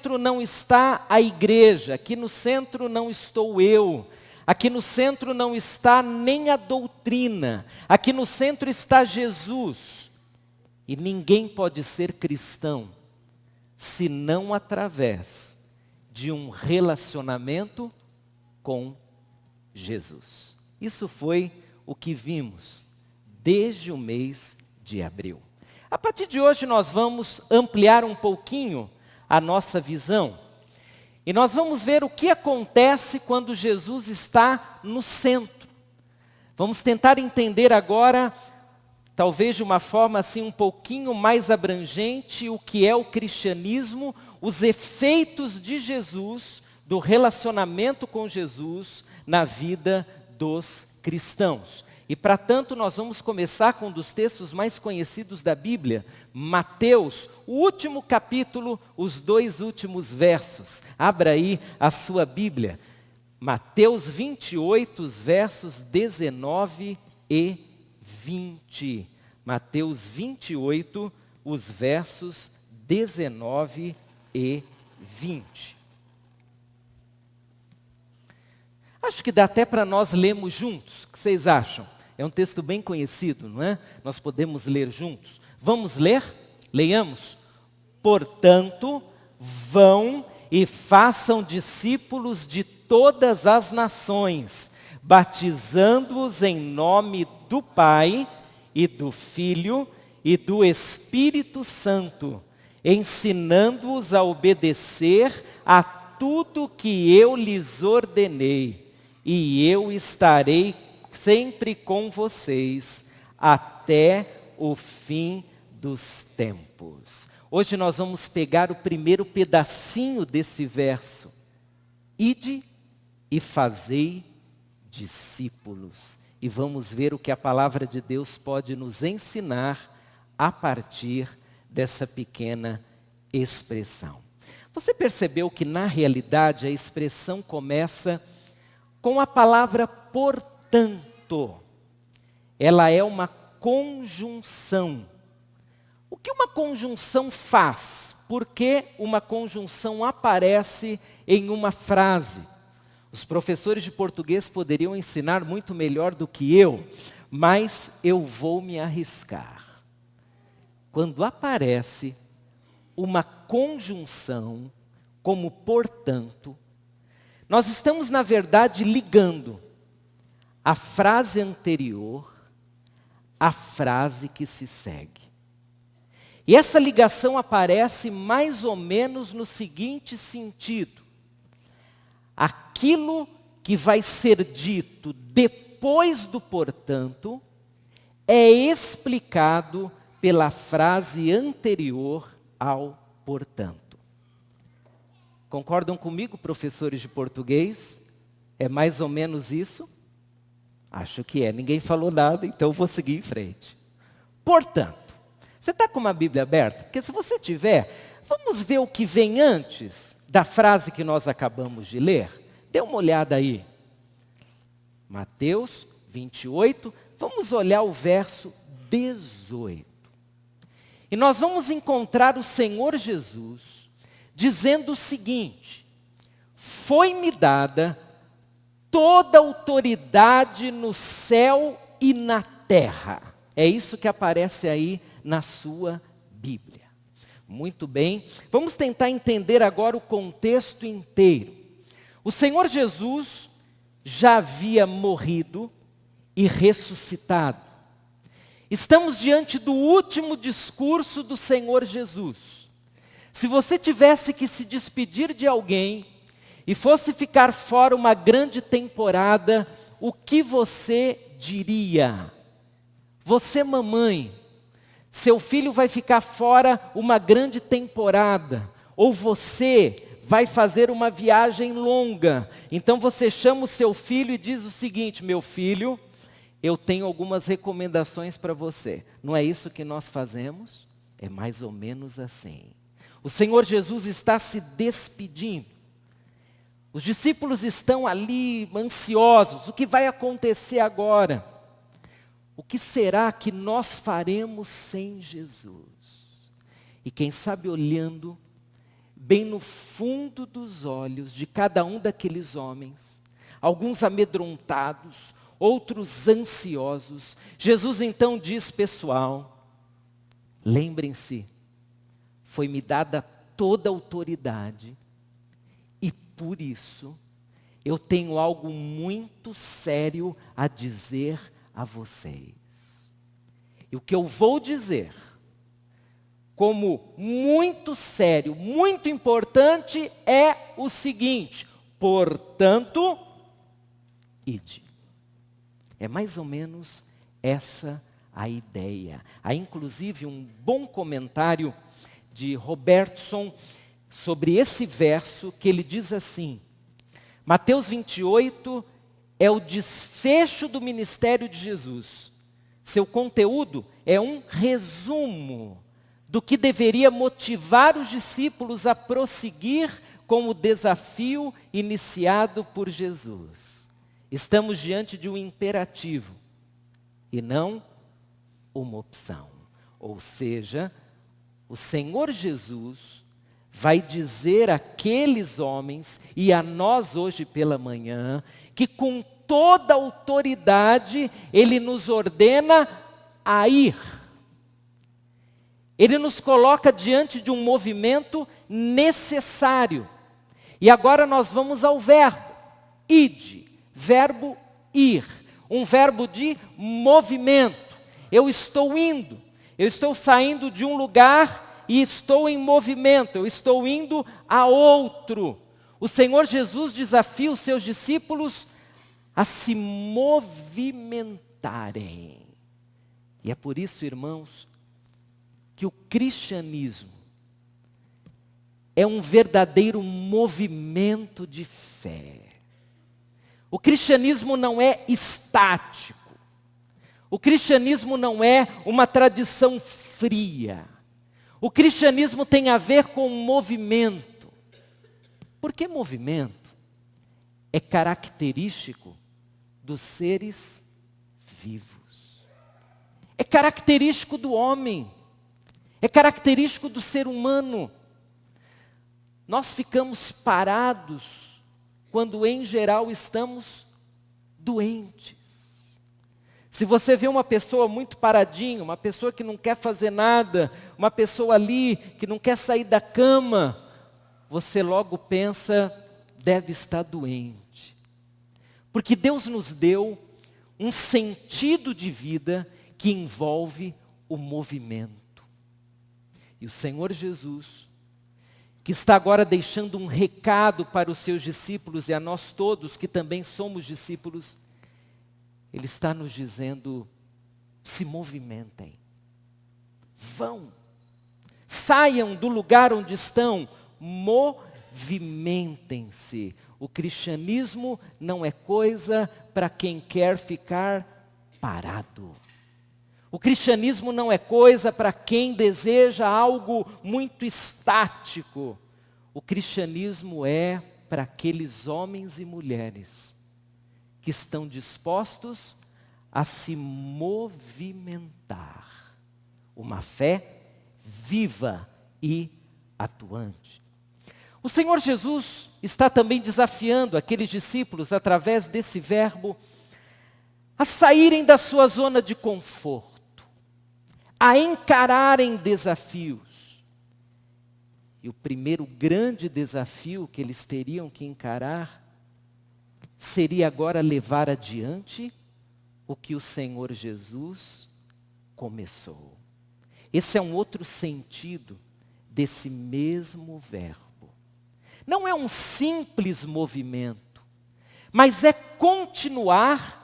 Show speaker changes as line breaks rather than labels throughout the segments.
centro não está a igreja, aqui no centro não estou eu, aqui no centro não está nem a doutrina, aqui no centro está Jesus. E ninguém pode ser cristão senão através de um relacionamento com Jesus. Isso foi o que vimos desde o mês de abril. A partir de hoje nós vamos ampliar um pouquinho a nossa visão. E nós vamos ver o que acontece quando Jesus está no centro. Vamos tentar entender agora, talvez de uma forma assim um pouquinho mais abrangente, o que é o cristianismo, os efeitos de Jesus, do relacionamento com Jesus na vida dos cristãos. E para tanto nós vamos começar com um dos textos mais conhecidos da Bíblia, Mateus, o último capítulo, os 2 últimos versos. Abra aí a sua Bíblia. Mateus 28, os versos 19 e 20. Mateus 28, os versos 19 e 20. Acho que dá até para nós lermos juntos. O que vocês acham? É um texto bem conhecido, não é? Nós podemos ler juntos. Vamos ler? Leiamos. Portanto, vão e façam discípulos de todas as nações, batizando-os em nome do Pai e do Filho e do Espírito Santo, ensinando-os a obedecer a tudo que eu lhes ordenei, e eu estarei sempre com vocês até o fim dos tempos. Hoje nós vamos pegar o primeiro pedacinho desse verso. Ide e fazei discípulos. E vamos ver o que a palavra de Deus pode nos ensinar a partir dessa pequena expressão. Você percebeu que na realidade a expressão começa com a palavra portanto. Ela é uma conjunção. O que uma conjunção faz? Por que uma conjunção aparece em uma frase? Os professores de português poderiam ensinar muito melhor do que eu, mas eu vou me arriscar. Quando aparece uma conjunção, como portanto, nós estamos, na verdade, ligando a frase anterior à frase que se segue. E essa ligação aparece mais ou menos no seguinte sentido: aquilo que vai ser dito depois do portanto é explicado pela frase anterior ao portanto. Concordam comigo, professores de português? É mais ou menos isso? Acho que é. Ninguém falou nada, então eu vou seguir em frente. Portanto, você está com uma Bíblia aberta? Porque se você tiver, vamos ver o que vem antes da frase que nós acabamos de ler. Dê uma olhada aí. Mateus 28, vamos olhar o verso 18. E nós vamos encontrar o Senhor Jesus dizendo o seguinte: foi-me dada toda autoridade no céu e na terra. É isso que aparece aí na sua Bíblia. Muito bem, vamos tentar entender agora o contexto inteiro. O Senhor Jesus já havia morrido e ressuscitado. Estamos diante do último discurso do Senhor Jesus. Se você tivesse que se despedir de alguém e fosse ficar fora uma grande temporada, o que você diria? Você, mamãe, seu filho vai ficar fora uma grande temporada, ou você vai fazer uma viagem longa. Então você chama o seu filho e diz o seguinte: meu filho, eu tenho algumas recomendações para você. Não é isso que nós fazemos? É mais ou menos assim. O Senhor Jesus está se despedindo. Os discípulos estão ali ansiosos. O que vai acontecer agora? O que será que nós faremos sem Jesus? E quem sabe olhando bem no fundo dos olhos de cada um daqueles homens, alguns amedrontados, outros ansiosos. Jesus então diz: pessoal, lembrem-se, foi-me dada toda a autoridade e por isso eu tenho algo muito sério a dizer a vocês. E o que eu vou dizer, como muito sério, muito importante, é o seguinte: portanto, ide. É mais ou menos essa a ideia. Há inclusive um bom comentário de Robertson sobre esse verso, que ele diz assim: Mateus 28 é o desfecho do ministério de Jesus. Seu conteúdo é um resumo do que deveria motivar os discípulos a prosseguir com o desafio iniciado por Jesus. Estamos diante de um imperativo e não uma opção. Ou seja, o Senhor Jesus vai dizer àqueles homens e a nós hoje pela manhã que com toda autoridade Ele nos ordena a ir. Ele nos coloca diante de um movimento necessário. E agora nós vamos ao verbo, ide, verbo ir, um verbo de movimento. Eu estou indo, eu estou saindo de um lugar e estou em movimento, eu estou indo a outro. O Senhor Jesus desafia os seus discípulos a se movimentarem. E é por isso, irmãos, que o cristianismo é um verdadeiro movimento de fé. O cristianismo não é estático. O cristianismo não é uma tradição fria. O cristianismo tem a ver com movimento. Porque movimento é característico dos seres vivos. É característico do homem. É característico do ser humano. Nós ficamos parados quando, em geral, estamos doentes. Se você vê uma pessoa muito paradinha, uma pessoa que não quer fazer nada, uma pessoa ali que não quer sair da cama, você logo pensa, deve estar doente. Porque Deus nos deu um sentido de vida que envolve o movimento. E o Senhor Jesus, que está agora deixando um recado para os seus discípulos e a nós todos que também somos discípulos, Ele está nos dizendo: se movimentem, vão, saiam do lugar onde estão, movimentem-se. O cristianismo não é coisa para quem quer ficar parado. O cristianismo não é coisa para quem deseja algo muito estático. O cristianismo é para aqueles homens e mulheres que estão dispostos a se movimentar. Uma fé viva e atuante. O Senhor Jesus está também desafiando aqueles discípulos, através desse verbo, a saírem da sua zona de conforto, a encararem desafios. E o primeiro grande desafio que eles teriam que encarar seria agora levar adiante o que o Senhor Jesus começou. Esse é um outro sentido desse mesmo verbo. Não é um simples movimento, mas é continuar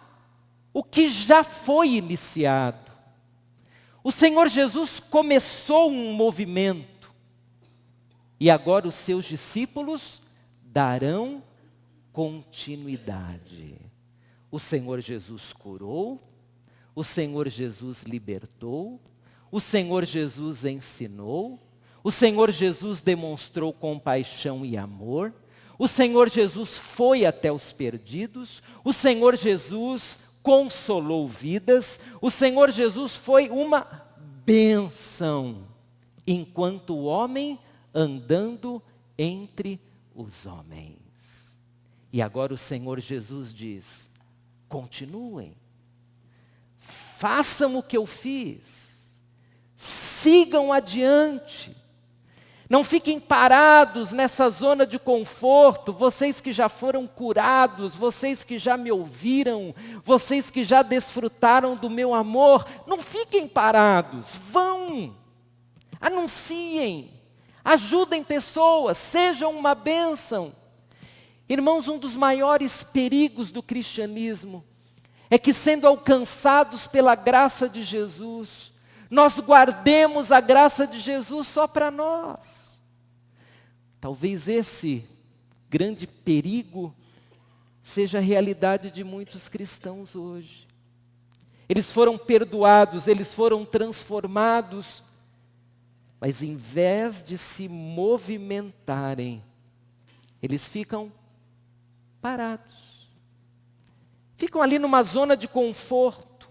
o que já foi iniciado. O Senhor Jesus começou um movimento e agora os seus discípulos darão continuidade. O Senhor Jesus curou, o Senhor Jesus libertou, o Senhor Jesus ensinou, o Senhor Jesus demonstrou compaixão e amor, o Senhor Jesus foi até os perdidos, o Senhor Jesus consolou vidas, o Senhor Jesus foi uma bênção, enquanto o homem andando entre os homens. E agora o Senhor Jesus diz: continuem, façam o que eu fiz, sigam adiante. Não fiquem parados nessa zona de conforto, vocês que já foram curados, vocês que já me ouviram, vocês que já desfrutaram do meu amor, não fiquem parados, vão, anunciem, ajudem pessoas, sejam uma bênção. Irmãos, um dos maiores perigos do cristianismo é que, sendo alcançados pela graça de Jesus, nós guardemos a graça de Jesus só para nós. Talvez esse grande perigo seja a realidade de muitos cristãos hoje. Eles foram perdoados, eles foram transformados, mas em vez de se movimentarem, eles ficam parados. Ficam ali numa zona de conforto,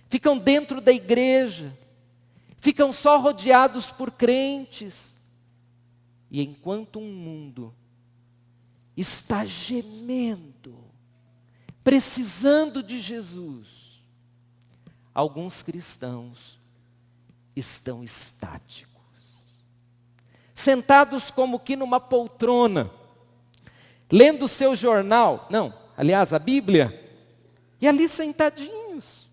ficam dentro da igreja, ficam só rodeados por crentes. E enquanto um mundo está gemendo, precisando de Jesus, alguns cristãos estão estáticos, sentados como que numa poltrona, lendo o seu jornal, aliás, a Bíblia, e ali sentadinhos,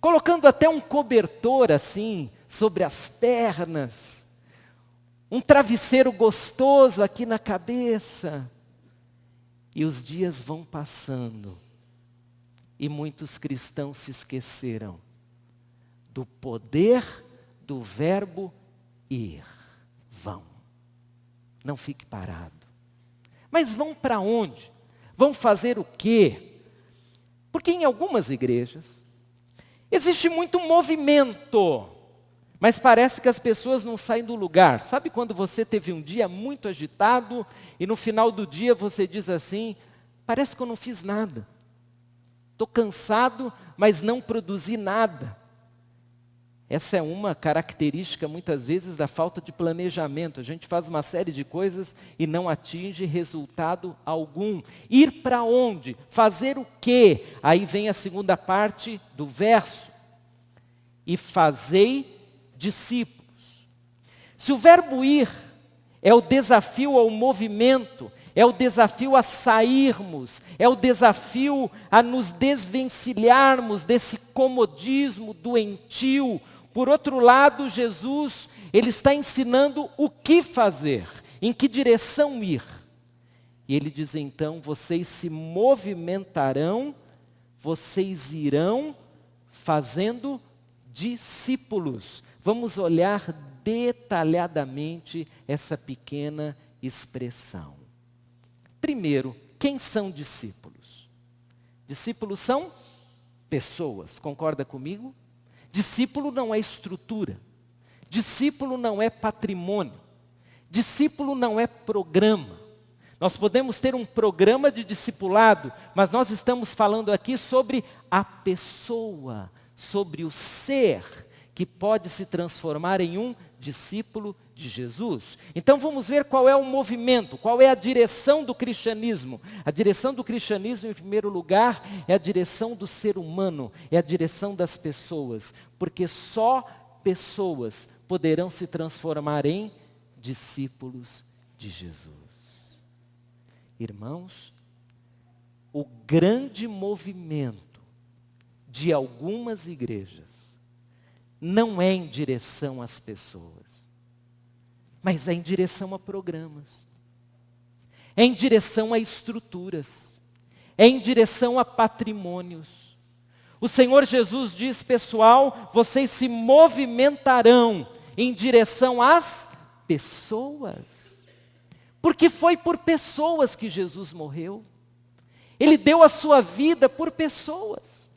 colocando até um cobertor assim, sobre as pernas, um travesseiro gostoso aqui na cabeça. E os dias vão passando, e muitos cristãos se esqueceram do poder do verbo ir. Vão, não fique parado. Mas vão para onde? Vão fazer o quê? Porque em algumas igrejas existe muito movimento, mas parece que as pessoas não saem do lugar. Sabe quando você teve um dia muito agitado e no final do dia você diz assim: parece que eu não fiz nada. Estou cansado, mas não produzi nada. Essa é uma característica muitas vezes da falta de planejamento. A gente faz uma série de coisas e não atinge resultado algum. Ir para onde? Fazer o quê? Aí vem a segunda parte do verso. E fazei discípulos. Se o verbo ir é o desafio ao movimento, é o desafio a sairmos, é o desafio a nos desvencilharmos desse comodismo doentio. Por outro lado, Jesus, ele está ensinando o que fazer, em que direção ir. E ele diz então: vocês se movimentarão, vocês irão fazendo discípulos. Vamos olhar detalhadamente essa pequena expressão. Primeiro, quem são discípulos? Discípulos são pessoas, concorda comigo? Discípulo não é estrutura, discípulo não é patrimônio, discípulo não é programa. Nós podemos ter um programa de discipulado, mas nós estamos falando aqui sobre a pessoa, sobre o ser que pode se transformar em um discípulo de Jesus. Então vamos ver qual é o movimento, qual é a direção do cristianismo. A direção do cristianismo, em primeiro lugar, é a direção do ser humano, é a direção das pessoas, porque só pessoas poderão se transformar em discípulos de Jesus. Irmãos, o grande movimento de algumas igrejas não é em direção às pessoas, mas é em direção a programas, é em direção a estruturas, é em direção a patrimônios. O Senhor Jesus diz: pessoal, vocês se movimentarão em direção às pessoas, porque foi por pessoas que Jesus morreu. Ele deu a sua vida por pessoas,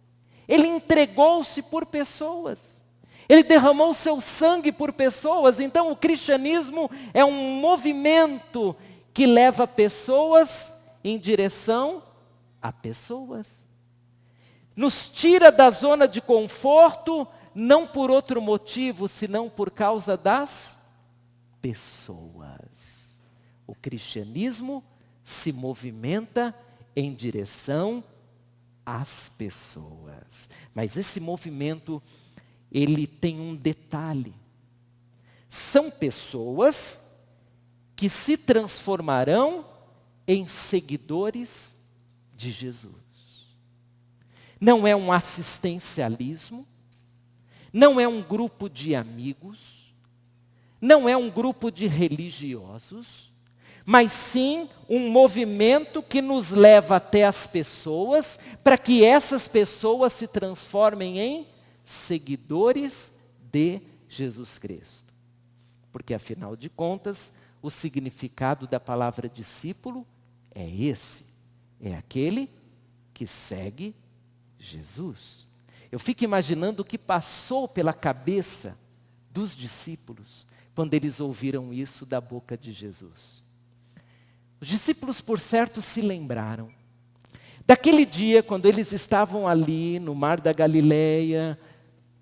Ele entregou-se por pessoas, Ele derramou o seu sangue por pessoas. Então o cristianismo é um movimento que leva pessoas em direção a pessoas. Nos tira da zona de conforto, não por outro motivo, senão por causa das pessoas. O cristianismo se movimenta em direção às pessoas. Mas esse movimento, ele tem um detalhe. São pessoas que se transformarão em seguidores de Jesus. Não é um assistencialismo, não é um grupo de amigos, não é um grupo de religiosos, mas sim um movimento que nos leva até as pessoas, para que essas pessoas se transformem em seguidores de Jesus Cristo. Porque, afinal de contas, o significado da palavra discípulo é esse. É aquele que segue Jesus. Eu fico imaginando o que passou pela cabeça dos discípulos quando eles ouviram isso da boca de Jesus. Os discípulos, por certo, se lembraram daquele dia quando eles estavam ali no Mar da Galileia,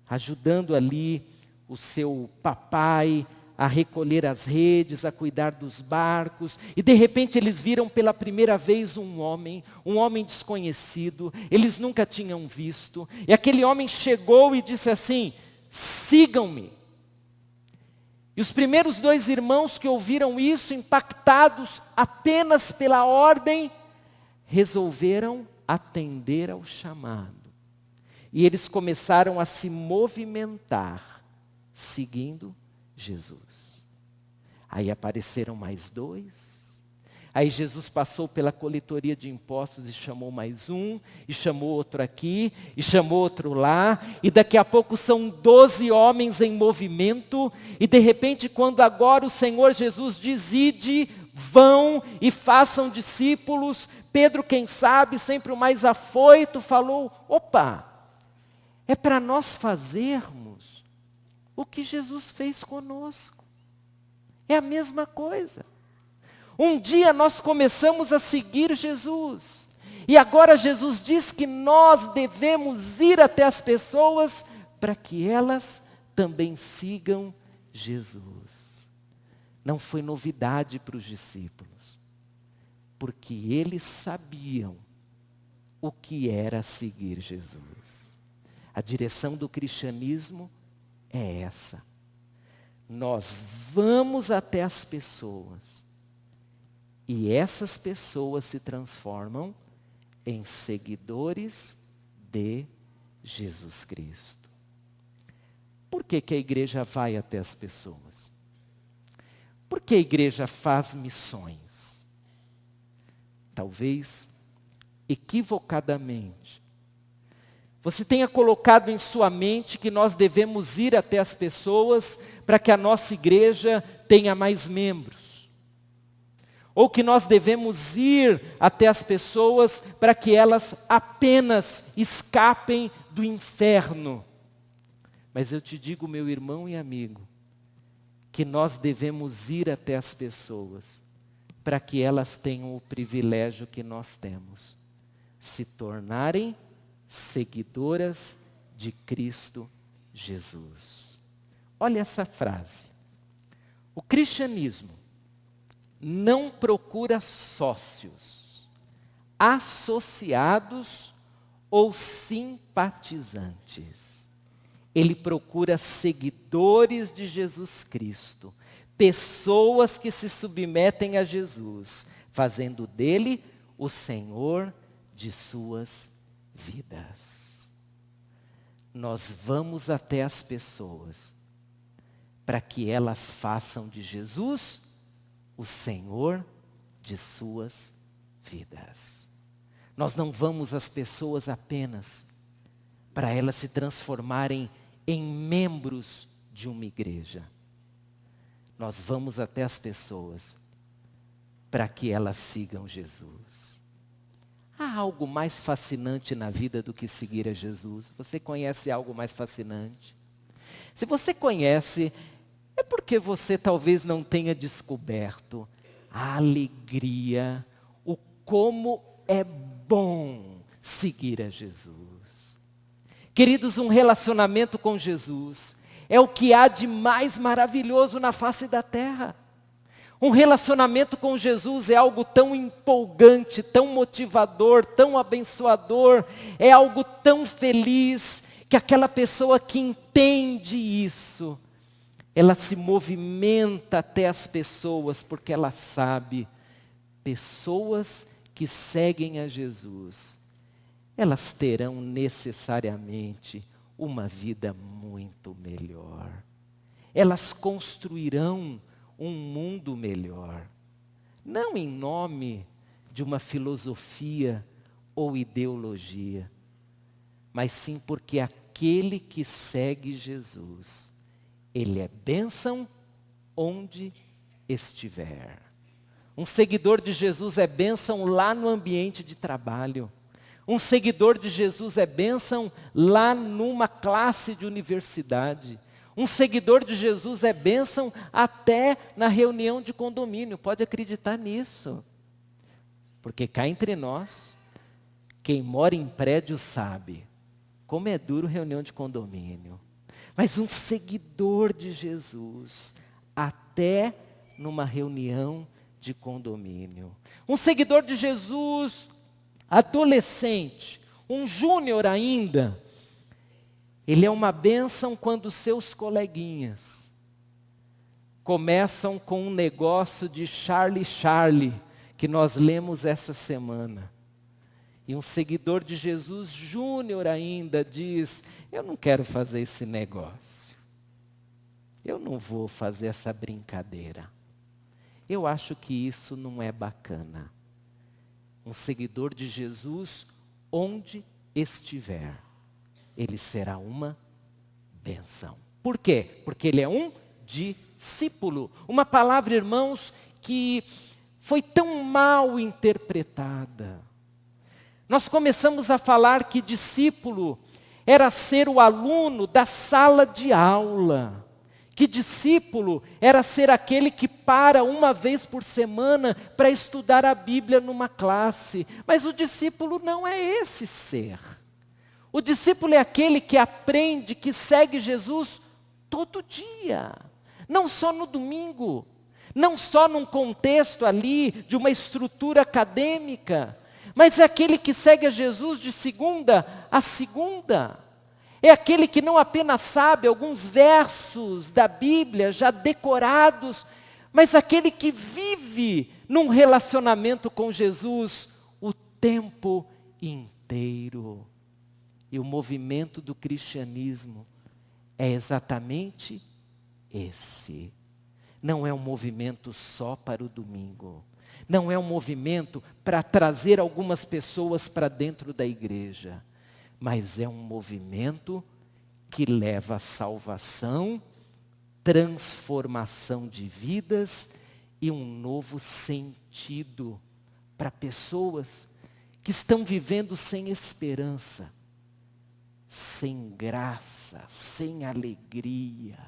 ajudando ali o seu papai a recolher as redes, a cuidar dos barcos, e de repente eles viram pela primeira vez um homem desconhecido, eles nunca tinham visto, e aquele homem chegou e disse assim: sigam-me. E os primeiros 2 irmãos que ouviram isso, impactados apenas pela ordem, resolveram atender ao chamado. E eles começaram a se movimentar, seguindo Jesus. Aí apareceram mais 2. Aí Jesus passou pela coletoria de impostos e chamou mais um, e chamou outro aqui, e chamou outro lá, e daqui a pouco são 12 homens em movimento, e de repente, quando agora o Senhor Jesus diz: ide, vão e façam discípulos, Pedro, quem sabe, sempre o mais afoito, falou: opa, é para nós fazermos o que Jesus fez conosco. É a mesma coisa. Um dia nós começamos a seguir Jesus. E agora Jesus diz que nós devemos ir até as pessoas para que elas também sigam Jesus. Não foi novidade para os discípulos, porque eles sabiam o que era seguir Jesus. A direção do cristianismo é essa. Nós vamos até as pessoas, e essas pessoas se transformam em seguidores de Jesus Cristo. Por que que a igreja vai até as pessoas? Por que a igreja faz missões? Talvez, equivocadamente, você tenha colocado em sua mente que nós devemos ir até as pessoas para que a nossa igreja tenha mais membros. Ou que nós devemos ir até as pessoas para que elas apenas escapem do inferno. Mas eu te digo, meu irmão e amigo, que nós devemos ir até as pessoas para que elas tenham o privilégio que nós temos, se tornarem seguidoras de Cristo Jesus. Olha essa frase. O cristianismo não procura sócios, associados ou simpatizantes. Ele procura seguidores de Jesus Cristo, pessoas que se submetem a Jesus, fazendo dele o Senhor de suas vidas. Nós vamos até as pessoas para que elas façam de Jesus o Senhor de suas vidas. Nós não vamos às pessoas apenas para elas se transformarem em membros de uma igreja. Nós vamos até as pessoas para que elas sigam Jesus. Há algo mais fascinante na vida do que seguir a Jesus? Você conhece algo mais fascinante? Se você conhece, é porque você talvez não tenha descoberto a alegria, o como é bom seguir a Jesus. Queridos, um relacionamento com Jesus é o que há de mais maravilhoso na face da terra. Um relacionamento com Jesus é algo tão empolgante, tão motivador, tão abençoador, é algo tão feliz, que aquela pessoa que entende isso, ela se movimenta até as pessoas, porque ela sabe, pessoas que seguem a Jesus, elas terão necessariamente uma vida muito melhor. Elas construirão um mundo melhor. Não em nome de uma filosofia ou ideologia, mas sim porque aquele que segue Jesus, ele é bênção onde estiver. Um seguidor de Jesus é bênção lá no ambiente de trabalho. Um seguidor de Jesus é bênção lá numa classe de universidade. Um seguidor de Jesus é bênção até na reunião de condomínio. Pode acreditar nisso. Porque cá entre nós, quem mora em prédio sabe como é duro reunião de condomínio. Mas um seguidor de Jesus, até numa reunião de condomínio. Um seguidor de Jesus, adolescente, um júnior ainda, ele é uma bênção quando seus coleguinhas começam com um negócio de Charlie, que nós lemos essa semana. E um seguidor de Jesus júnior ainda diz, eu não quero fazer esse negócio. Eu não vou fazer essa brincadeira. Eu acho que isso não é bacana. Um seguidor de Jesus, onde estiver, ele será uma bênção. Por quê? Porque ele é um discípulo. Uma palavra, irmãos, que foi tão mal interpretada. Nós começamos a falar que discípulo era ser o aluno da sala de aula. Que discípulo era ser aquele que para uma vez por semana para estudar a Bíblia numa classe. Mas o discípulo não é esse ser. O discípulo é aquele que aprende, que segue Jesus todo dia. Não só no domingo. Não só num contexto ali de uma estrutura acadêmica. Mas é aquele que segue a Jesus de segunda a segunda. É aquele que não apenas sabe alguns versos da Bíblia já decorados, mas aquele que vive num relacionamento com Jesus o tempo inteiro. E o movimento do cristianismo é exatamente esse. Não é um movimento só para o domingo. Não é um movimento para trazer algumas pessoas para dentro da igreja. Mas é um movimento que leva a salvação, transformação de vidas e um novo sentido para pessoas que estão vivendo sem esperança, sem graça, sem alegria.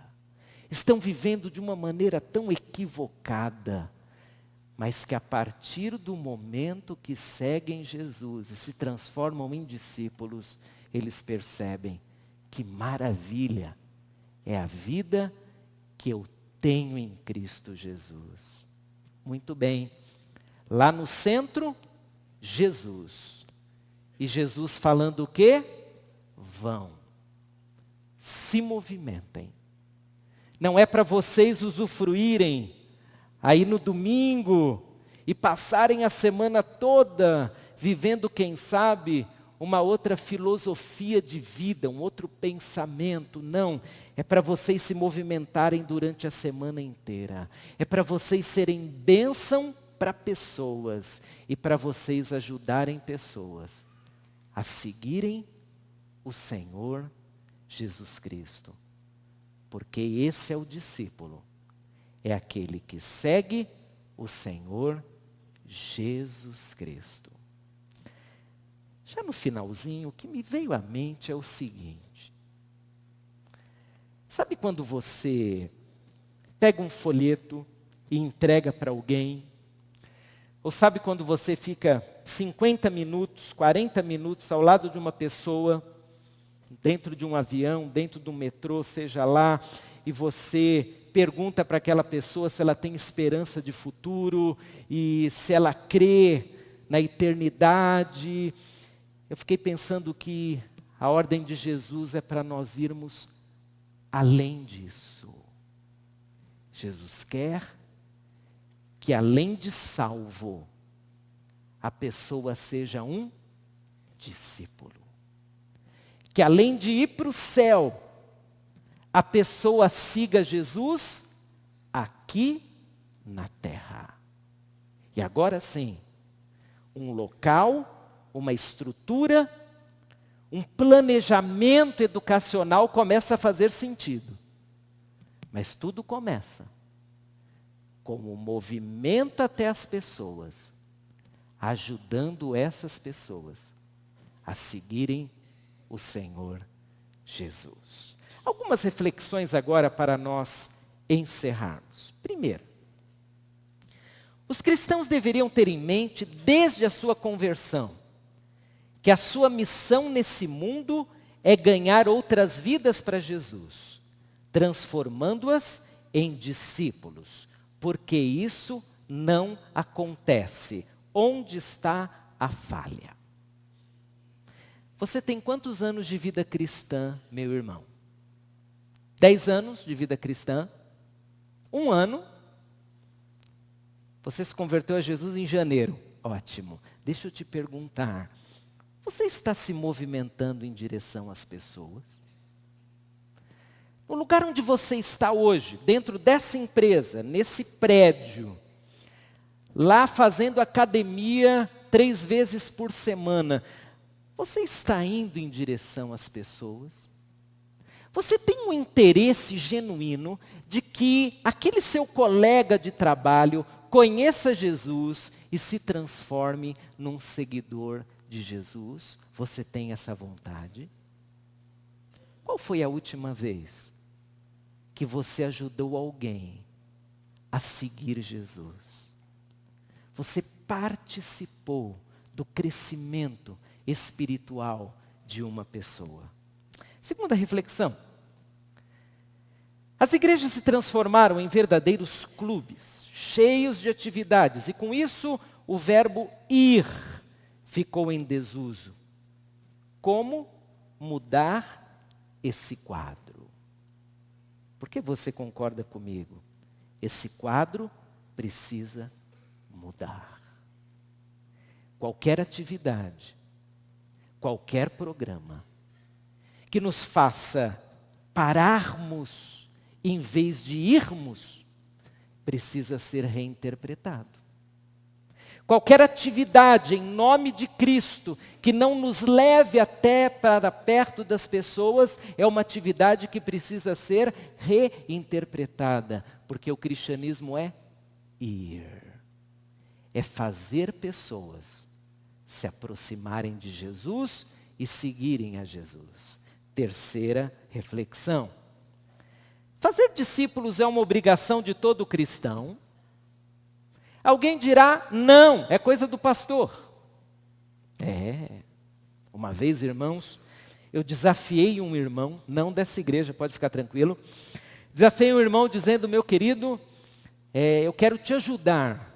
Estão vivendo de uma maneira tão equivocada, mas que a partir do momento que seguem Jesus e se transformam em discípulos, eles percebem que maravilha é a vida que eu tenho em Cristo Jesus. Muito bem, lá no centro, Jesus. E Jesus falando o quê? Vão, se movimentem. Não é para vocês usufruírem aí no domingo e passarem a semana toda vivendo, quem sabe, uma outra filosofia de vida, um outro pensamento. Não, é para vocês se movimentarem durante a semana inteira. É para vocês serem bênção para pessoas e para vocês ajudarem pessoas a seguirem o Senhor Jesus Cristo. Porque esse é o discípulo. É aquele que segue o Senhor Jesus Cristo. Já no finalzinho, o que me veio à mente é o seguinte. Sabe quando você pega um folheto e entrega para alguém? Ou sabe quando você fica 50 minutos, 40 minutos ao lado de uma pessoa, dentro de um avião, dentro de um metrô, seja lá, e você pergunta para aquela pessoa se ela tem esperança de futuro e se ela crê na eternidade. Eu fiquei pensando que a ordem de Jesus é para nós irmos além disso. Jesus quer que além de salvo, a pessoa seja um discípulo. Que além de ir para o céu, a pessoa siga Jesus aqui na terra. E agora sim, um local, uma estrutura, um planejamento educacional começa a fazer sentido. Mas tudo começa com o movimento até as pessoas, ajudando essas pessoas a seguirem o Senhor Jesus. Algumas reflexões agora para nós encerrarmos. Primeiro, os cristãos deveriam ter em mente, desde a sua conversão, que a sua missão nesse mundo é ganhar outras vidas para Jesus, transformando-as em discípulos, porque isso não acontece. Onde está a falha? Você tem quantos anos de vida cristã, meu irmão? 10 anos de vida cristã? 1 ano? Você se converteu a Jesus em janeiro. Ótimo. Deixa eu te perguntar. Você está se movimentando em direção às pessoas? No lugar onde você está hoje, dentro dessa empresa, nesse prédio, lá fazendo academia 3 vezes por semana, você está indo em direção às pessoas? Você tem um interesse genuíno de que aquele seu colega de trabalho conheça Jesus e se transforme num seguidor de Jesus? Você tem essa vontade? Qual foi a última vez que você ajudou alguém a seguir Jesus? Você participou do crescimento espiritual de uma pessoa. Segunda reflexão. As igrejas se transformaram em verdadeiros clubes, cheios de atividades, e com isso o verbo ir ficou em desuso. Como mudar esse quadro? Por que você concorda comigo? Esse quadro precisa mudar. Qualquer atividade, qualquer programa que nos faça pararmos em vez de irmos, precisa ser reinterpretado. Qualquer atividade em nome de Cristo que não nos leve até para perto das pessoas é uma atividade que precisa ser reinterpretada, porque o cristianismo é ir, é fazer pessoas se aproximarem de Jesus e seguirem a Jesus. Terceira reflexão. Fazer discípulos é uma obrigação de todo cristão? Alguém dirá, não, é coisa do pastor. Uma vez, irmãos, eu desafiei um irmão, não dessa igreja, pode ficar tranquilo. Desafiei um irmão dizendo, meu querido, eu quero te ajudar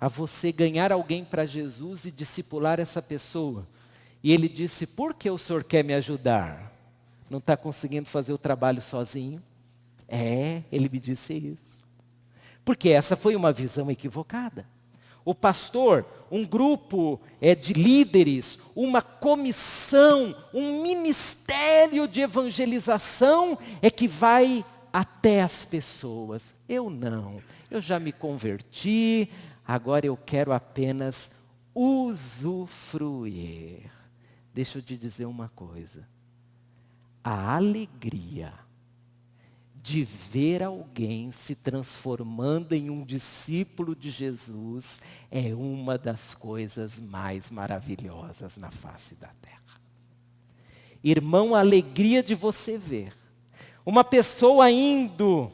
a você ganhar alguém para Jesus e discipular essa pessoa. E ele disse, por que o senhor quer me ajudar? Não está conseguindo fazer o trabalho sozinho? Ele me disse isso. Porque essa foi uma visão equivocada. O pastor, um grupo de líderes, uma comissão, um ministério de evangelização é que vai até as pessoas. Eu não, eu já me converti, agora eu quero apenas usufruir. Deixa eu te dizer uma coisa. A alegria de ver alguém se transformando em um discípulo de Jesus é uma das coisas mais maravilhosas na face da terra. Irmão, a alegria de você ver uma pessoa indo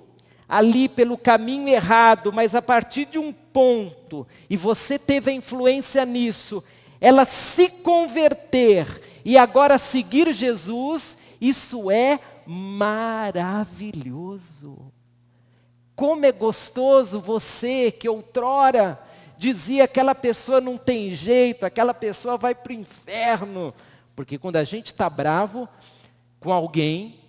ali pelo caminho errado, mas a partir de um ponto, e você teve a influência nisso, ela se converter e agora seguir Jesus, isso é maravilhoso. Como é gostoso você que outrora dizia aquela pessoa não tem jeito, aquela pessoa vai para o inferno. Porque quando a gente está bravo com alguém,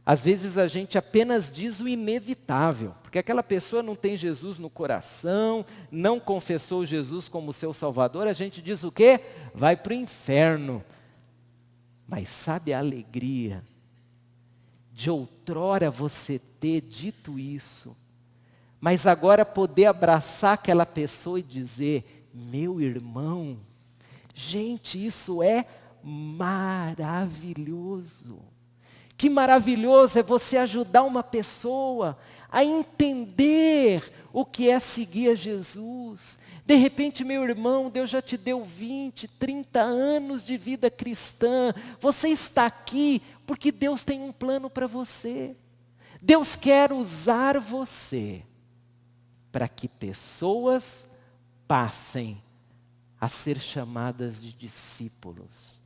às vezes a gente apenas diz o inevitável. Porque aquela pessoa não tem Jesus no coração, não confessou Jesus como seu Salvador, a gente diz o quê? Vai para o inferno. Mas sabe a alegria de outrora você ter dito isso, mas agora poder abraçar aquela pessoa e dizer, meu irmão, gente, isso é maravilhoso. Que maravilhoso é você ajudar uma pessoa a entender o que é seguir a Jesus. De repente, meu irmão, Deus já te deu 20, 30 anos de vida cristã. Você está aqui porque Deus tem um plano para você. Deus quer usar você para que pessoas passem a ser chamadas de discípulos,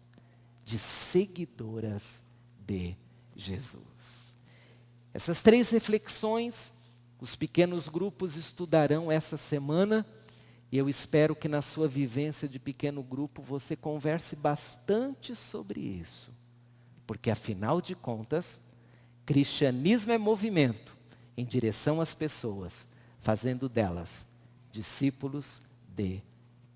de seguidoras de Jesus. Essas 3 reflexões, os pequenos grupos estudarão essa semana, e eu espero que na sua vivência de pequeno grupo você converse bastante sobre isso, porque afinal de contas, cristianismo é movimento em direção às pessoas, fazendo delas discípulos de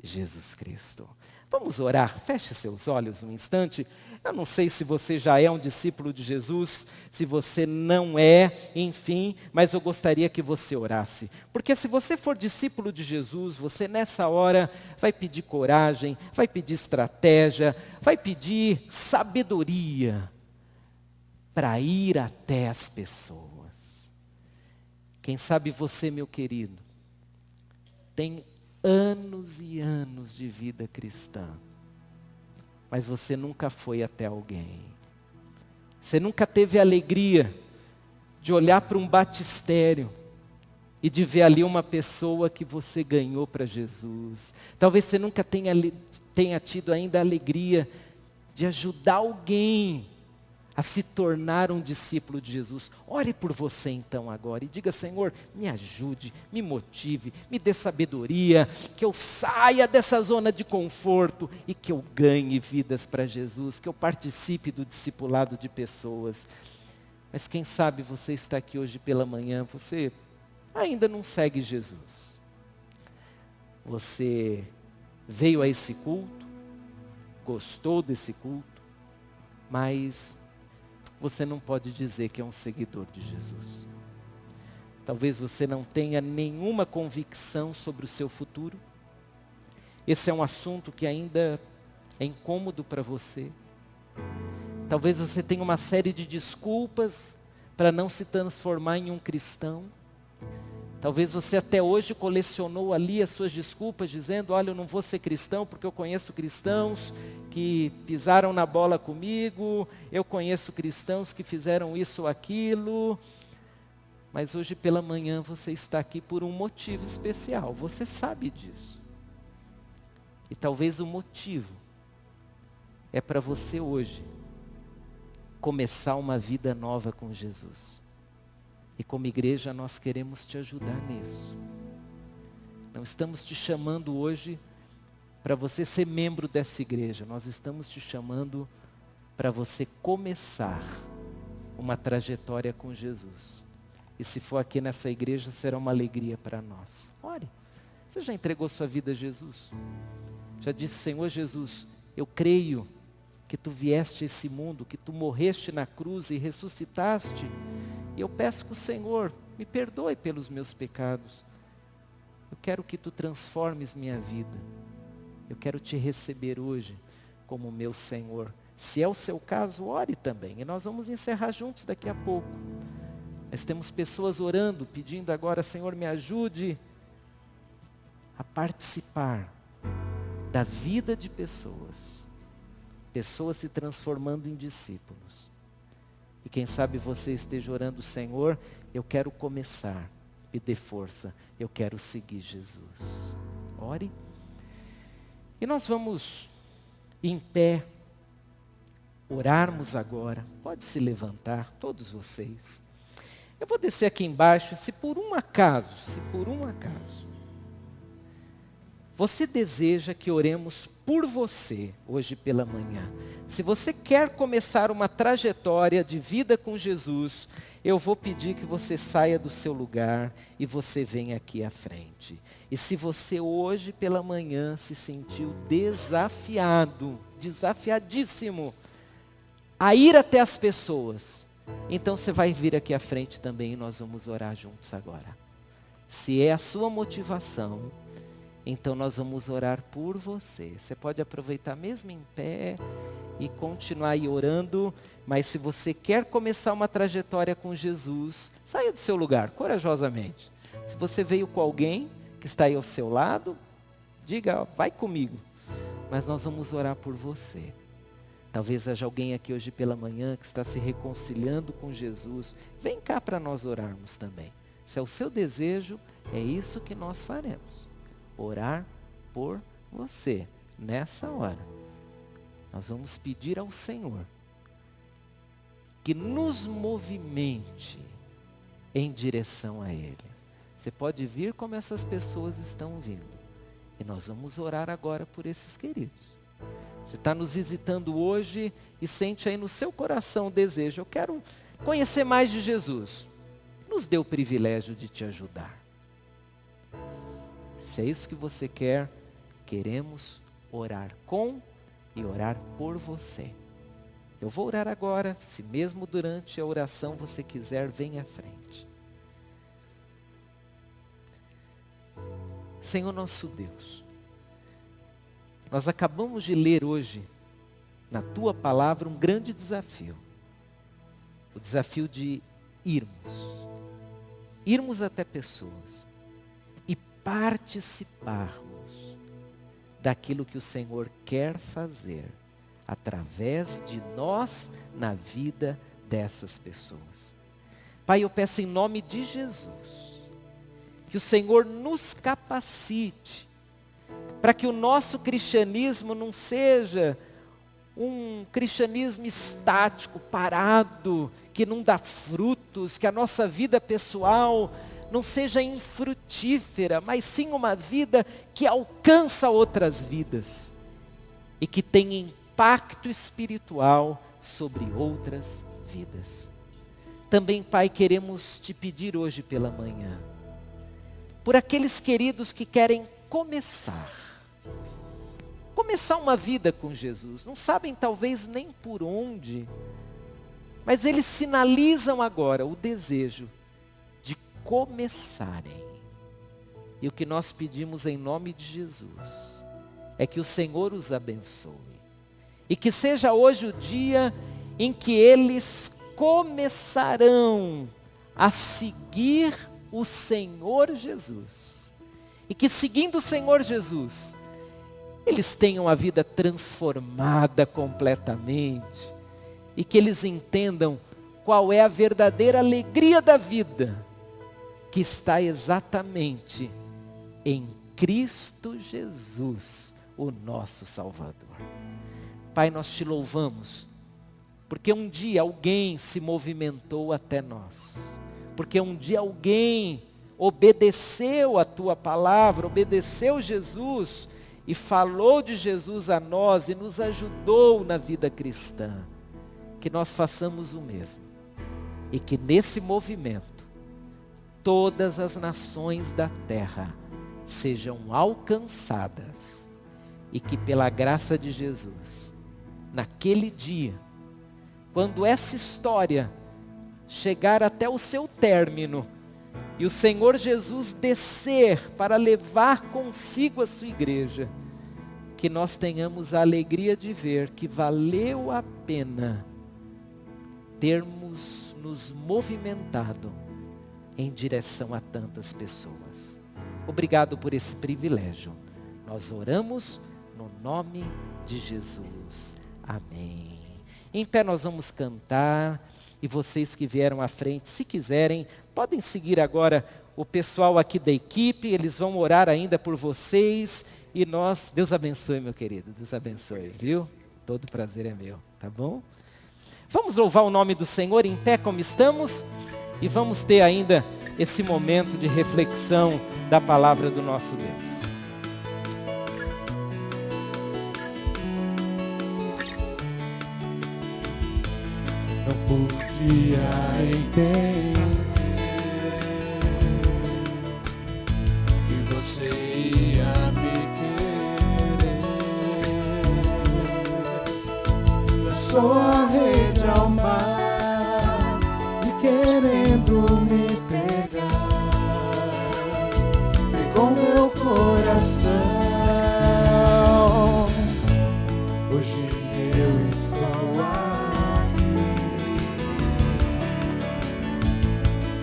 Jesus Cristo. Vamos orar, feche seus olhos um instante. Eu não sei se você já é um discípulo de Jesus, se você não é, enfim, mas eu gostaria que você orasse. Porque se você for discípulo de Jesus, você nessa hora vai pedir coragem, vai pedir estratégia, vai pedir sabedoria para ir até as pessoas. Quem sabe você, meu querido, tem anos e anos de vida cristã, mas você nunca foi até alguém. Você nunca teve a alegria de olhar para um batistério e de ver ali uma pessoa que você ganhou para Jesus. Talvez você nunca tenha tido ainda a alegria de ajudar alguém a se tornar um discípulo de Jesus. Ore por você então agora e diga, Senhor, me ajude, me motive, me dê sabedoria, que eu saia dessa zona de conforto e que eu ganhe vidas para Jesus, que eu participe do discipulado de pessoas. Mas quem sabe você está aqui hoje pela manhã, você ainda não segue Jesus. Você veio a esse culto, gostou desse culto, mas você não pode dizer que é um seguidor de Jesus. Talvez você não tenha nenhuma convicção sobre o seu futuro. Esse é um assunto que ainda é incômodo para você. Talvez você tenha uma série de desculpas para não se transformar em um cristão. Talvez você até hoje colecionou ali as suas desculpas, dizendo, olha, eu não vou ser cristão porque eu conheço cristãos que pisaram na bola comigo, eu conheço cristãos que fizeram isso ou aquilo. Mas hoje pela manhã você está aqui por um motivo especial, você sabe disso. E talvez o motivo é para você hoje começar uma vida nova com Jesus. E como igreja nós queremos te ajudar nisso. Não estamos te chamando hoje para você ser membro dessa igreja. Nós estamos te chamando para você começar uma trajetória com Jesus. E se for aqui nessa igreja, será uma alegria para nós. Ore, você já entregou sua vida a Jesus? Já disse, Senhor Jesus, eu creio que tu vieste a esse mundo, que tu morreste na cruz e ressuscitaste. E eu peço que o Senhor me perdoe pelos meus pecados. Eu quero que tu transformes minha vida. Eu quero te receber hoje como meu Senhor. Se é o seu caso, ore também. E nós vamos encerrar juntos daqui a pouco. Nós temos pessoas orando, pedindo agora, Senhor, me ajude a participar da vida de pessoas. Pessoas se transformando em discípulos. E quem sabe você esteja orando, Senhor, eu quero começar, me dê força, eu quero seguir Jesus. Ore. E nós vamos em pé, orarmos agora. Pode se levantar, todos vocês. Eu vou descer aqui embaixo, se por um acaso, você deseja que oremos por você hoje pela manhã, se você quer começar uma trajetória de vida com Jesus, eu vou pedir que você saia do seu lugar e você venha aqui à frente. E se você hoje pela manhã se sentiu desafiadíssimo a ir até as pessoas, então você vai vir aqui à frente também e nós vamos orar juntos agora. Se é a sua motivação, então nós vamos orar por você. Você pode aproveitar mesmo em pé e continuar aí orando, mas se você quer começar uma trajetória com Jesus, saia do seu lugar, corajosamente. Se você veio com alguém que está aí ao seu lado, diga, ó, vai comigo. Mas nós vamos orar por você. Talvez haja alguém aqui hoje pela manhã que está se reconciliando com Jesus. Vem cá para nós orarmos também. Se é o seu desejo, é isso que nós faremos. Orar por você, nessa hora. Nós vamos pedir ao Senhor que nos movimente em direção a Ele. Você pode vir como essas pessoas estão vindo. E nós vamos orar agora por esses queridos. Você está nos visitando hoje e sente aí no seu coração o desejo, eu quero conhecer mais de Jesus. Nos dê o privilégio de te ajudar. Se é isso que você quer, queremos orar com e orar por você. Eu vou orar agora, se mesmo durante a oração você quiser, venha à frente. Senhor nosso Deus, nós acabamos de ler hoje, na Tua palavra, um grande desafio. O desafio de irmos até pessoas e participarmos daquilo que o Senhor quer fazer através de nós na vida dessas pessoas. Pai, eu peço em nome de Jesus, que o Senhor nos capacite para que o nosso cristianismo não seja um cristianismo estático, parado, que não dá frutos, que a nossa vida pessoal não seja infrutífera, mas sim uma vida que alcança outras vidas e que tem impacto espiritual sobre outras vidas. Também, Pai, queremos te pedir hoje pela manhã, por aqueles queridos que querem começar uma vida com Jesus, não sabem talvez nem por onde, mas eles sinalizam agora o desejo de começarem. E o que nós pedimos em nome de Jesus é que o Senhor os abençoe e que seja hoje o dia em que eles começarão a seguir o Senhor Jesus. E que seguindo o Senhor Jesus, eles tenham a vida transformada completamente. E que eles entendam qual é a verdadeira alegria da vida, que está exatamente em Cristo Jesus, o nosso Salvador. Pai, nós te louvamos, porque um dia alguém se movimentou até nós. Porque um dia alguém obedeceu a tua palavra, obedeceu Jesus e falou de Jesus a nós e nos ajudou na vida cristã. Que nós façamos o mesmo. E que nesse movimento, todas as nações da terra sejam alcançadas. E que pela graça de Jesus, naquele dia, quando essa história chegar até o seu término, e o Senhor Jesus descer para levar consigo a sua igreja, que nós tenhamos a alegria de ver que valeu a pena termos nos movimentado em direção a tantas pessoas. Obrigado por esse privilégio. Nós oramos no nome de Jesus. Amém. Em pé nós vamos cantar. E vocês que vieram à frente, se quiserem, podem seguir agora o pessoal aqui da equipe, eles vão orar ainda por vocês. E nós, Deus abençoe, meu querido, Deus abençoe, viu? Todo prazer é meu, tá bom? Vamos louvar o nome do Senhor em pé como estamos? e vamos ter ainda esse momento de reflexão da palavra do nosso Deus.
Não podia entender que você ia me querer. Lançou a rede ao mar e querendo me pegar, pegou meu coração. Hoje eu estou aqui,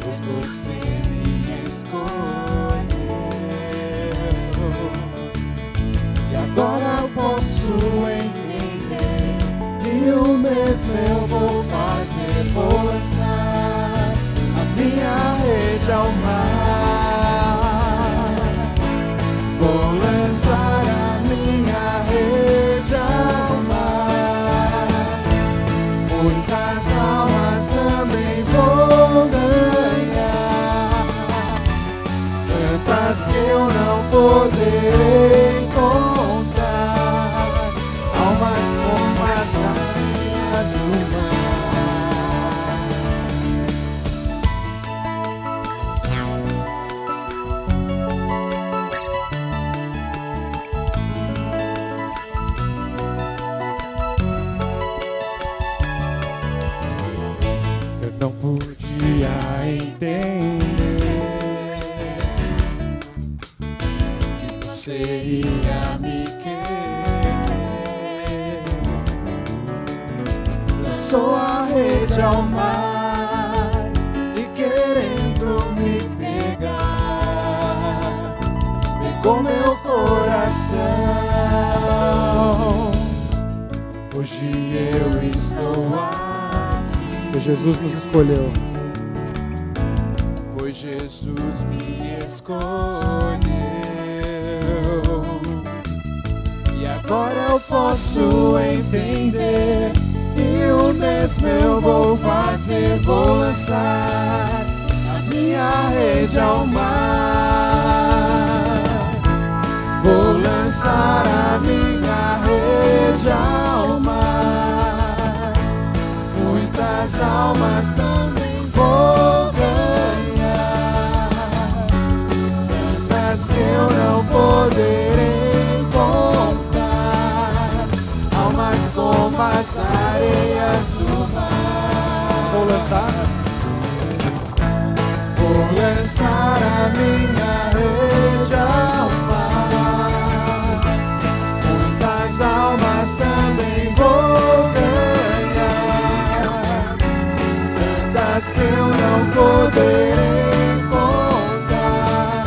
pois você me escolheu. E agora eu posso entender que o mesmo eu vou fazer, vou lançar a minha rede ao mar. Vou lançar a minha rede ao mar. Muitas almas também vou ganhar, tantas que eu não poderei contar, almas como as areias do mar. Eu não podia entender que você ia me querer. Lançou a rede ao mar e querendo me pegar, pegou meu coração. Hoje eu estou aqui, pois Jesus nos escolheu. Pois Jesus me escolheu. E agora eu posso entender que o mesmo eu vou fazer, vou lançar a minha rede ao mar. Vou lançar a minha rede ao mar. Muitas almas também vou ganhar, tantas que eu não poderei contar, almas como as areias do mar. Vou lançar a minha rede ao mar. Muitas almas também vou ganhar, tantas que eu não poderei contar,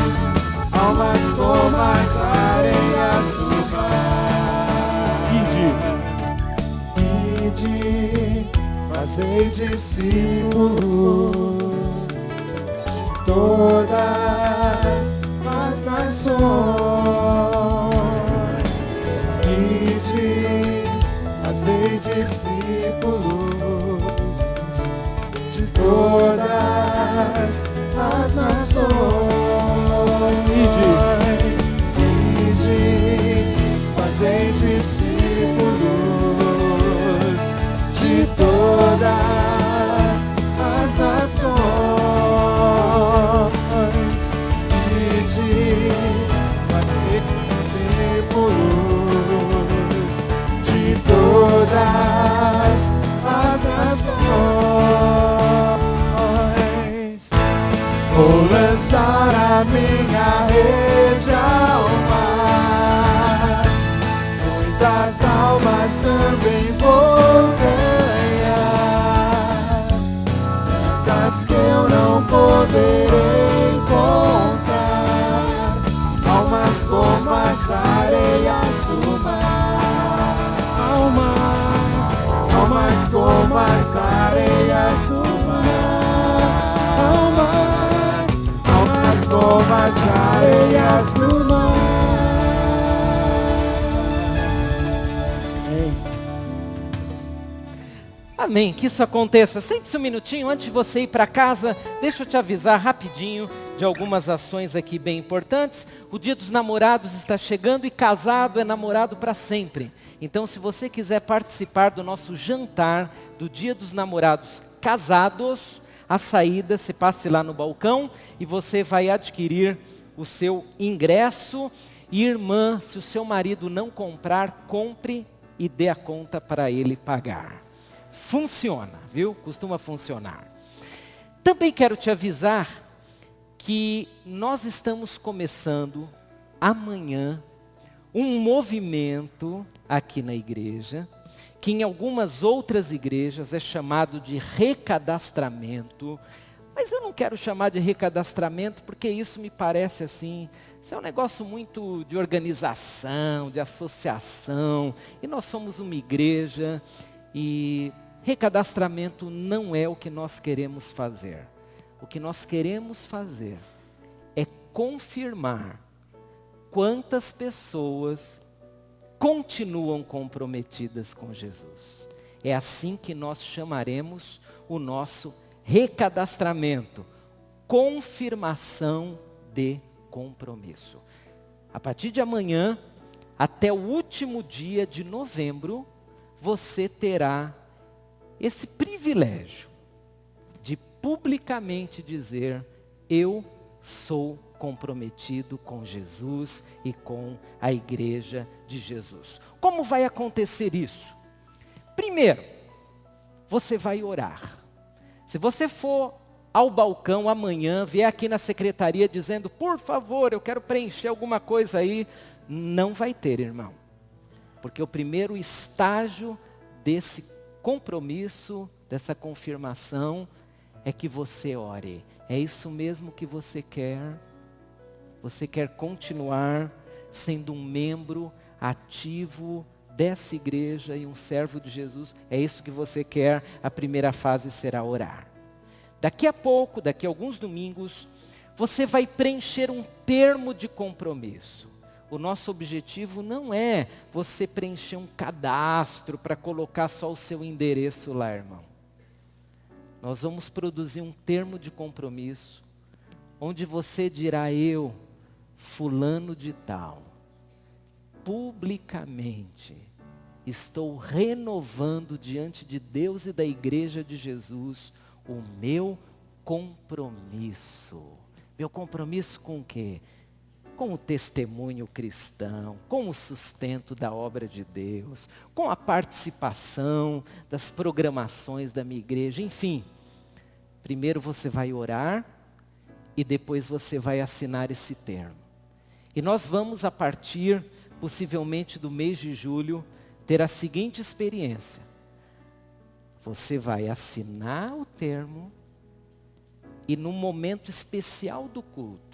almas como as areias do mar. Ide, fazei discípulos de todas as nações. Ide, fazei discípulos de todas as nações. Ide, fazei discípulos de todas as nações. Ide, fazei discípulos de todas as nações. Vou lançar a minha rede ao mar. Muitas almas também vou ganhar, tantas que eu não poderei contar, almas como as areias do mar. Almas como as areias do mar. Almas como as areias do mar.
Amém, que isso aconteça. Sente-se um minutinho antes de você ir para casa. Deixa eu te avisar rapidinho de algumas ações aqui bem importantes. O Dia dos Namorados está chegando e casado é namorado para sempre. Então, se você quiser participar do nosso jantar do Dia dos Namorados casados, a saída, você passe lá no balcão e você vai adquirir o seu ingresso. E irmã, se o seu marido não comprar, compre e dê a conta para ele pagar. Funciona, viu? Costuma funcionar. Também quero te avisar que nós estamos começando amanhã um movimento aqui na igreja, que em algumas outras igrejas é chamado de recadastramento, mas eu não quero chamar de recadastramento porque isso me parece assim, isso é um negócio muito de organização, de associação, e nós somos uma igreja e recadastramento não é o que nós queremos fazer. O que nós queremos fazer é confirmar quantas pessoas continuam comprometidas com Jesus. É assim que nós chamaremos o nosso recadastramento, confirmação de compromisso. A partir de amanhã, até o último dia de novembro, você terá esse privilégio de publicamente dizer: eu sou comprometido com Jesus e com a igreja de Jesus. Como vai acontecer isso? Primeiro, você vai orar. Se você for ao balcão amanhã, vier aqui na secretaria dizendo: por favor, eu quero preencher alguma coisa aí, não vai ter, irmão. Porque o primeiro estágio desse compromisso, dessa confirmação, é que você ore. É isso mesmo que você quer? Você quer continuar sendo um membro ativo dessa igreja e um servo de Jesus? É isso que você quer? A primeira fase será orar. Daqui a pouco, daqui a alguns domingos, você vai preencher um termo de compromisso. O nosso objetivo não é você preencher um cadastro para colocar só o seu endereço lá, irmão. Nós vamos produzir um termo de compromisso, onde você dirá: eu, fulano de tal, publicamente, estou renovando diante de Deus e da igreja de Jesus o meu compromisso. Meu compromisso com o quê? Com o testemunho cristão, com o sustento da obra de Deus, com a participação das programações da minha igreja, enfim. Primeiro você vai orar e depois você vai assinar esse termo. E nós vamos, a partir, possivelmente, do mês de julho, ter a seguinte experiência. Você vai assinar o termo e num momento especial do culto,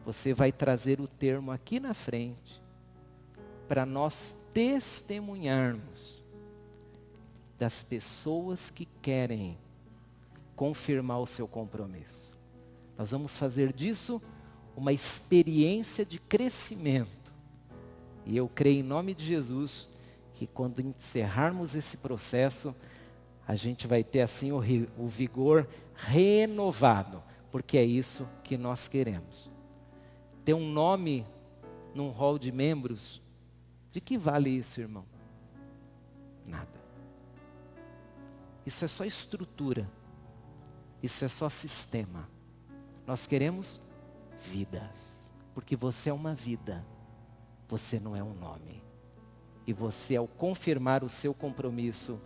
você vai trazer o termo aqui na frente para nós testemunharmos das pessoas que querem confirmar o seu compromisso. Nós vamos fazer disso uma experiência de crescimento. E eu creio em nome de Jesus que quando encerrarmos esse processo, a gente vai ter assim o vigor renovado, porque é isso que nós queremos. Ter um nome num hall de membros, de que vale isso, irmão? Nada. Isso é só estrutura. Isso é só sistema. Nós queremos vidas, porque você é uma vida, você não é um nome. E você, ao confirmar o seu compromisso,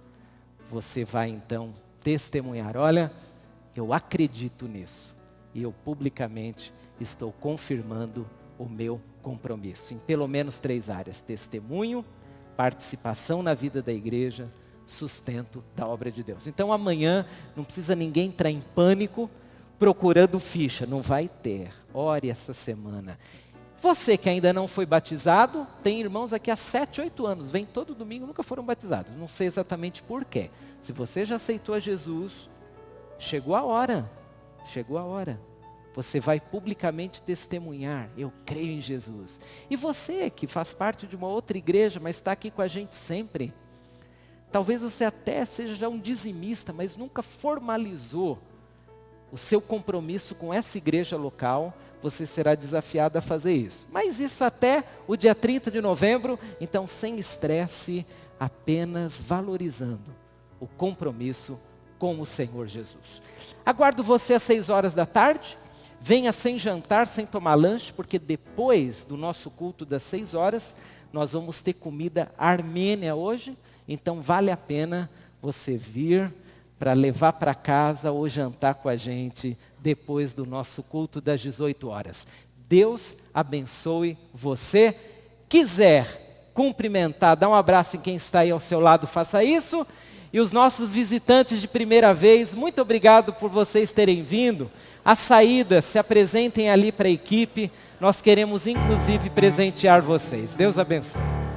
você vai então testemunhar: olha, eu acredito nisso, e eu publicamente estou confirmando o meu compromisso, em pelo menos 3 áreas: testemunho, participação na vida da igreja, sustento da obra de Deus. Então amanhã não precisa ninguém entrar em pânico procurando ficha, não vai ter. Ore essa semana. Você que ainda não foi batizado, tem irmãos aqui há 7, 8 anos, vem todo domingo, nunca foram batizados. Não sei exatamente por quê. Se você já aceitou a Jesus, chegou a hora. Chegou a hora. Você vai publicamente testemunhar: eu creio em Jesus. E você que faz parte de uma outra igreja, mas está aqui com a gente sempre, Talvez você até seja já um dizimista, mas nunca formalizou o seu compromisso com essa igreja local. Você será desafiado a fazer isso. Mas isso até o dia 30 de novembro, então sem estresse, apenas valorizando o compromisso com o Senhor Jesus. Aguardo você às 6 horas da tarde. Venha sem jantar, sem tomar lanche, porque depois do nosso culto das 6 horas, nós vamos ter comida armênia hoje. Então vale a pena você vir para levar para casa ou jantar com a gente depois do nosso culto das 18 horas. Deus abençoe você. Quiser cumprimentar, dar um abraço em quem está aí ao seu lado, faça isso. E os nossos visitantes de primeira vez, muito obrigado por vocês terem vindo. À saída, se apresentem ali para a equipe. Nós queremos inclusive presentear vocês. Deus abençoe.